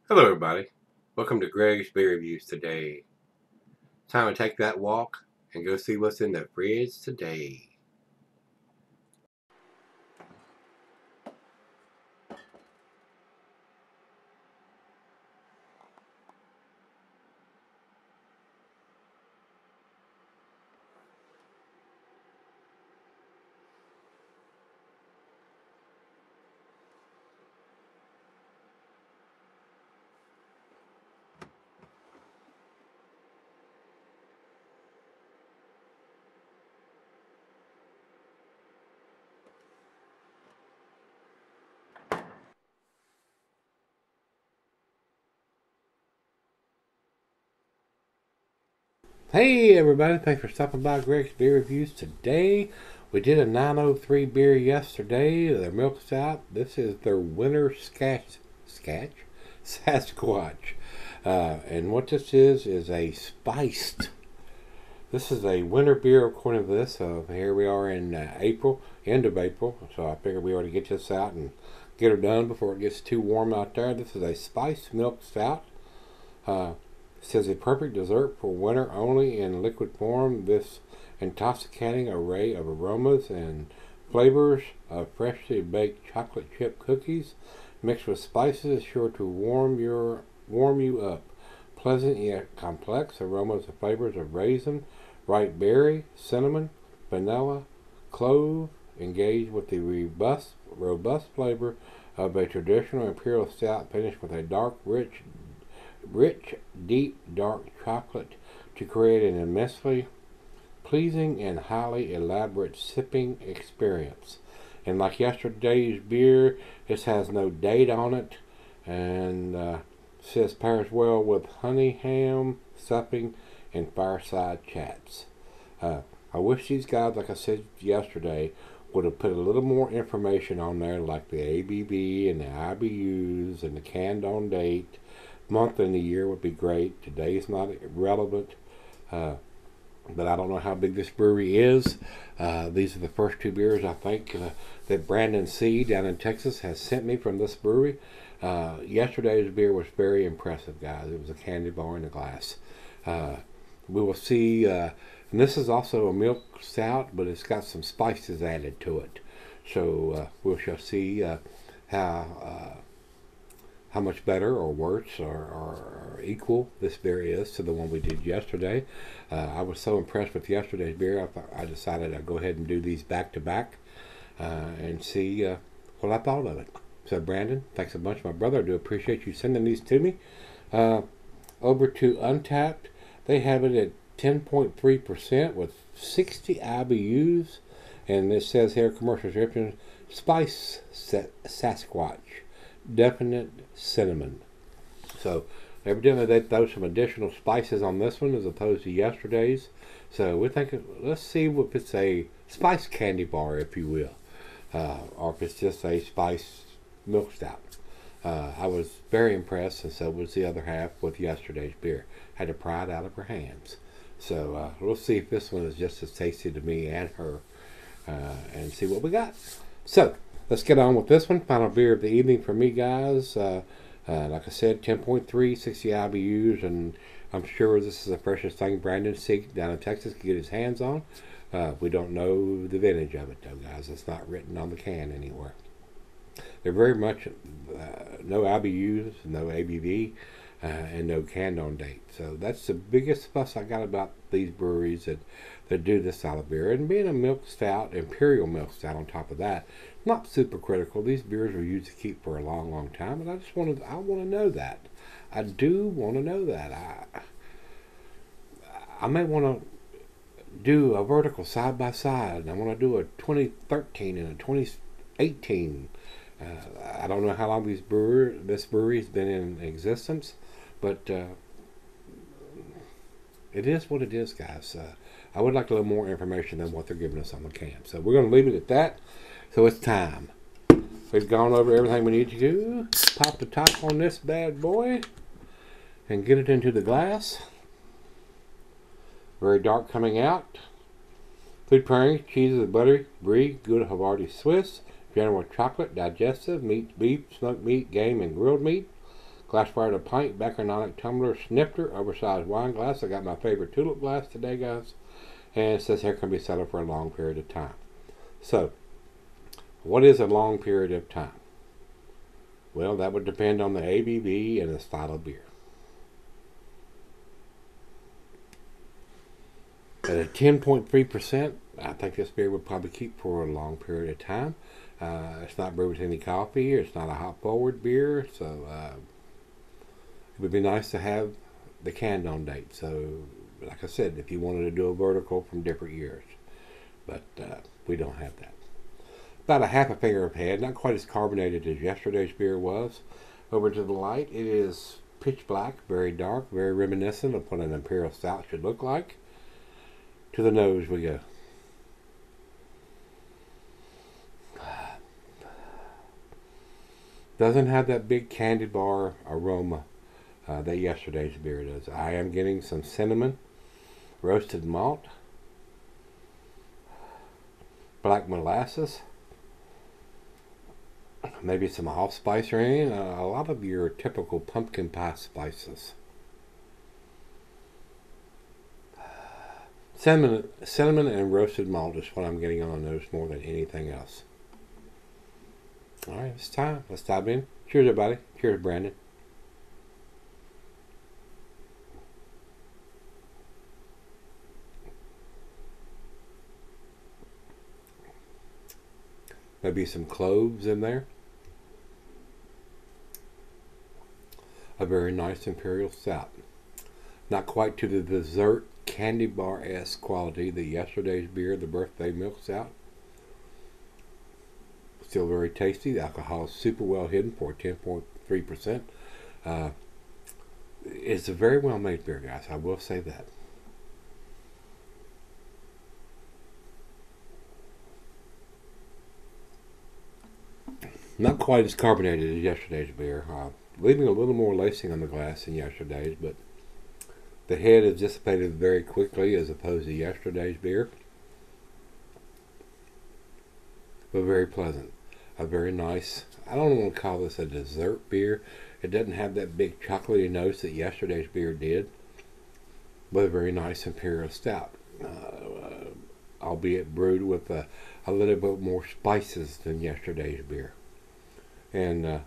Hello everybody, welcome to Gregsbeerreviews today. Time to take that walk and go see what's in the fridge today. Hey everybody, thanks for stopping by Gregsbeerreviews today. We did a 903 beer yesterday, their milk stout. This is their winter Sasquatch. And what this is a spiced. This is a winter beer according to this. So here we are in April, end of April. So I figured we ought to get this out and get her done before it gets too warm out there. This is a spiced milk stout. Says a perfect dessert for winter only in liquid form. This intoxicating array of aromas and flavors of freshly baked chocolate chip cookies mixed with spices is sure to warm you up. Pleasant yet complex aromas and flavors of raisin, ripe berry, cinnamon, vanilla, clove engage with the robust flavor of a traditional imperial stout finished with a dark, rich, deep, dark chocolate to create an immensely pleasing and highly elaborate sipping experience. And like yesterday's beer, this has no date on it, and says pairs well with honey ham, stuffing, and fireside chats. I wish these guys, like I said yesterday, would have put a little more information on there, like the ABV and the IBUs and the canned on date. Month and the year would be great. Today's not relevant, but I don't know how big this brewery is. These are the first two beers I think that Brandon C. down in Texas has sent me from this brewery. Yesterday's beer was very impressive, guys. It was a candy bar in a glass. We will see, and this is also a milk stout, but it's got some spices added to it. So we shall see how much better or worse or equal this beer is to the one we did yesterday. I was so impressed with yesterday's beer, I decided I'd go ahead and do these back to back and see what I thought of it. So Brandon, thanks a bunch, my brother. I do appreciate you sending these to me. Over to Untapped, they have it at 10.3% with 60 IBUs, and this says here, commercial description, Spice Sasquatch, definite cinnamon. So evidently they throw some additional spices on this one as opposed to yesterday's. So we're thinking, let's see if it's a spice candy bar, if you will, or if it's just a spice milk stout. I was very impressed, and so was the other half with yesterday's beer. Had to pry it out of her hands. So we'll see if this one is just as tasty to me and her, and see what we got. So let's get on with this one. Final beer of the evening for me, guys. Like I said, 10.3, 60 IBUs, and I'm sure this is the freshest thing Brandon Seek down in Texas can get his hands on. We don't know the vintage of it, though, guys. It's not written on the can anywhere. They're very much no IBUs, no ABV, and no canned on date. So that's the biggest fuss I got about these breweries that do this style of beer. And being a milk stout, imperial milk stout on top of that, not super critical. These beers are used to keep for a long, long time, and I want to know that. I do want to know that. I may want to do a vertical side by side, and I want to do a 2013 and a 2018. I don't know how long this brewery has been in existence, but it is what it is, guys. I would like a little more information than what they're giving us on the can. So we're going to leave it at that. So it's time. We've gone over everything we need to do. Pop the top on this bad boy and get it into the glass. Very dark coming out. Food pairing, cheeses, buttery, brie, good Havarti Swiss, general chocolate, digestive, meat, beef, smoked meat, game, and grilled meat. Glassware to pint, Beckernonic tumbler, snifter, oversized wine glass. I got my favorite tulip glass today, guys. And it says here can be settled for a long period of time. So, what is a long period of time? Well, that would depend on the ABV and the style of beer. At a 10.3%, I think this beer would probably keep for a long period of time. It's not brewed with any coffee. It's not a hop forward beer, so it would be nice to have the canned on date. So, like I said, if you wanted to do a vertical from different years, but we don't have that. About a half a finger of head, not quite as carbonated as yesterday's beer was. Over to the light, it is pitch black, very dark, very reminiscent of what an Imperial Stout should look like. To the nose we go. Doesn't have that big candy bar aroma that yesterday's beer does. I am getting some cinnamon, roasted malt, black molasses, maybe some allspice or anything. A lot of your typical pumpkin pie spices. Cinnamon and roasted malt is what I'm getting on the nose more than anything else. Alright, it's time. Let's dive in. Cheers, everybody. Cheers, Brandon. Maybe some cloves in there. A very nice Imperial Stout. Not quite to the dessert candy bar-esque quality that yesterday's beer, the birthday milk stout. Still very tasty. The alcohol is super well hidden for 10.3%. It's a very well made beer, guys. I will say that. Not quite as carbonated as yesterday's beer. Leaving a little more lacing on the glass than yesterday's, but the head is dissipated very quickly as opposed to yesterday's beer. But very pleasant. A very nice, I don't want to call this a dessert beer. It doesn't have that big chocolatey nose that yesterday's beer did. But a very nice Imperial Stout. Albeit brewed with a little bit more spices than yesterday's beer. And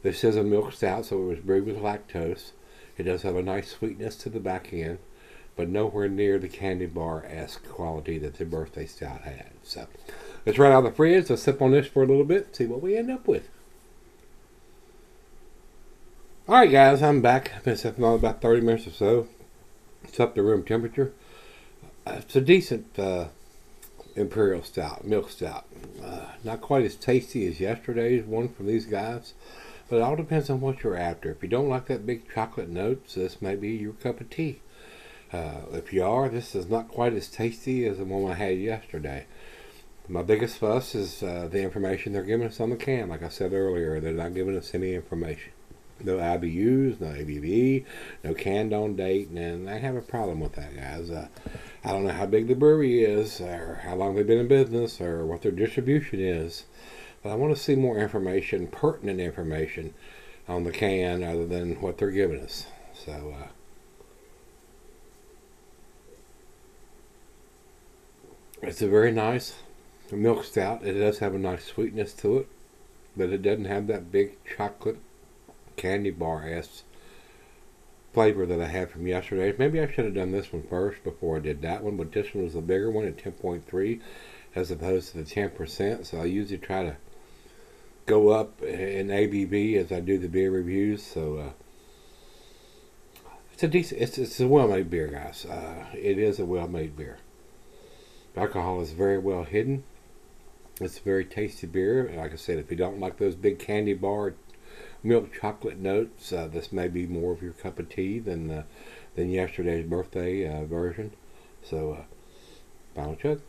this is a milk stout, so it was brewed with lactose. It does have a nice sweetness to the back end, but nowhere near the candy bar-esque quality that the birthday stout had. So let's run out of the fridge. Let's sip on this for a little bit, see what we end up with. Alright guys, I'm back. I've been sipping on about 30 minutes or so. It's up to room temperature. It's a decent Imperial Stout, milk stout. Not quite as tasty as yesterday's one from these guys. But it all depends on what you're after. If you don't like that big chocolate notes, this may be your cup of tea. If you are, this is not quite as tasty as the one I had yesterday. My biggest fuss is the information they're giving us on the can. Like I said earlier, they're not giving us any information. No IBUs, no ABV, no canned on date, and I have a problem with that, guys. I don't know how big the brewery is, or how long they've been in business, or what their distribution is. But I want to see more information, pertinent information, on the can other than what they're giving us. So, it's a very nice milk stout. It does have a nice sweetness to it, but it doesn't have that big chocolate candy bar-esque flavor that I had from yesterday. Maybe I should have done this one first before I did that one, but this one was the bigger one at 10.3 as opposed to the 10%. So I usually try to go up in ABV as I do the beer reviews. So it's a decent, it's a well-made beer, guys. It is a well-made beer. The alcohol is very well hidden. It's a very tasty beer. Like I said, if you don't like those big candy bar milk chocolate notes, this may be more of your cup of tea than yesterday's birthday version. So final chug.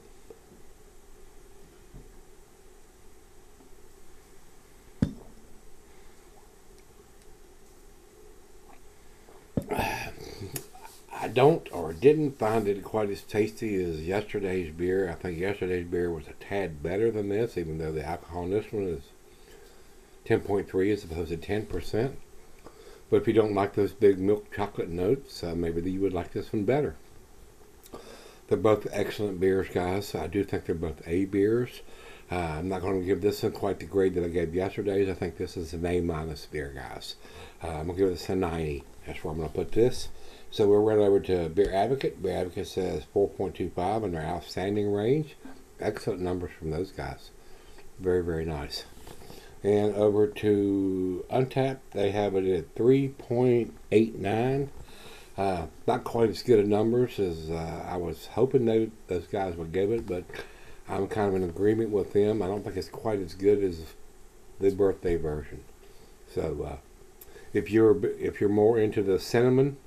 I don't or didn't find it quite as tasty as yesterday's beer. I think yesterday's beer was a tad better than this, even though the alcohol in this one is 10.3 as opposed to 10%. But if you don't like those big milk chocolate notes, maybe you would like this one better. They're both excellent beers, guys. I do think they're both A beers. I'm not going to give this one quite the grade that I gave yesterday's. I think this is an A- beer, guys. I'm going to give this a 90. That's where I'm going to put this. So we'll run over to Beer Advocate. Beer Advocate says 4.25 in their outstanding range. Excellent numbers from those guys. Very, very nice. And over to Untappd, they have it at 3.89. Not quite as good of numbers as I was hoping those guys would give it, but I'm kind of in agreement with them. I don't think it's quite as good as the birthday version. So if you're more into the cinnamon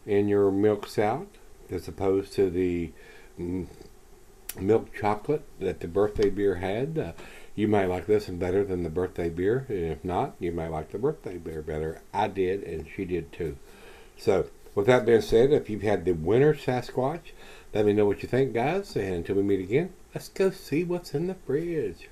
in your milk stout as opposed to the milk chocolate that the birthday beer had, you might like this one better than the birthday beer. And if not, you might like the birthday beer better. I did, and she did too. So with that being said, if you've had the winter Sasquatch, let me know what you think, guys. And until we meet again, let's go see what's in the fridge.